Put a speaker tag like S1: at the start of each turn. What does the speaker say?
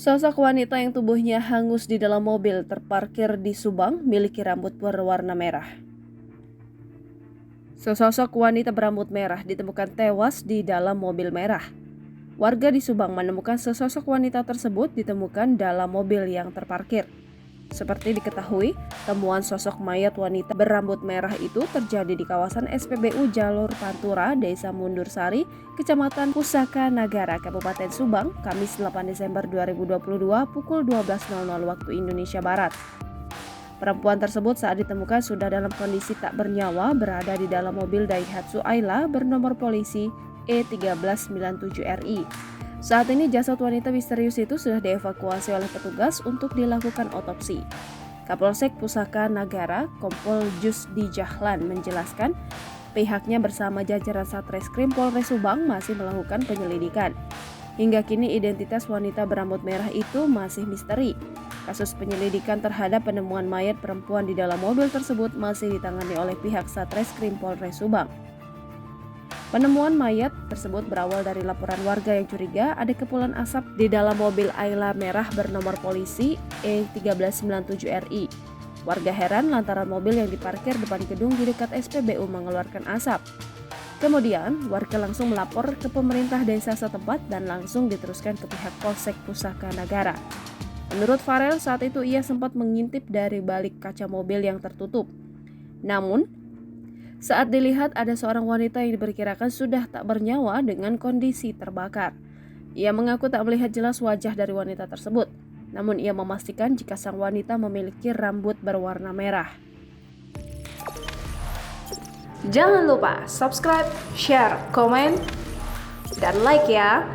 S1: Sosok wanita yang tubuhnya hangus di dalam mobil terparkir di Subang miliki rambut berwarna merah. Sesosok wanita berambut merah ditemukan tewas di dalam mobil merah. Warga di Subang menemukan sesosok wanita tersebut ditemukan dalam mobil yang terparkir. Seperti diketahui, temuan sosok mayat wanita berambut merah itu terjadi di kawasan SPBU Jalur Pantura, Desa Mundur Sari, Kecamatan Pusaka Nagara, Kabupaten Subang, Kamis 8 Desember 2022 pukul 12.00 waktu Indonesia Barat. Perempuan tersebut saat ditemukan sudah dalam kondisi tak bernyawa berada di dalam mobil Daihatsu Ayla bernomor polisi E1397RI. Saat ini jasad wanita misterius itu sudah dievakuasi oleh petugas untuk dilakukan otopsi. Kapolsek Pusaka Nagara, Kompol Jusdi Jahlan menjelaskan pihaknya bersama jajaran Satreskrim Polres Subang masih melakukan penyelidikan. Hingga kini identitas wanita berambut merah itu masih misteri. Kasus penyelidikan terhadap penemuan mayat perempuan di dalam mobil tersebut masih ditangani oleh pihak Satreskrim Polres Subang. Penemuan mayat tersebut berawal dari laporan warga yang curiga ada kepulan asap di dalam mobil Ayla merah bernomor polisi E1397RI. Warga heran lantaran mobil yang diparkir depan gedung di dekat SPBU mengeluarkan asap. Kemudian, warga langsung melapor ke pemerintah desa setempat dan langsung diteruskan ke pihak Polsek Pusaka Nagara. Menurut Farel, saat itu ia sempat mengintip dari balik kaca mobil yang tertutup. Namun, saat dilihat ada seorang wanita yang diperkirakan sudah tak bernyawa dengan kondisi terbakar. Ia mengaku tak melihat jelas wajah dari wanita tersebut. Namun ia memastikan jika sang wanita memiliki rambut berwarna merah.
S2: Jangan lupa subscribe, share, komen, dan like ya.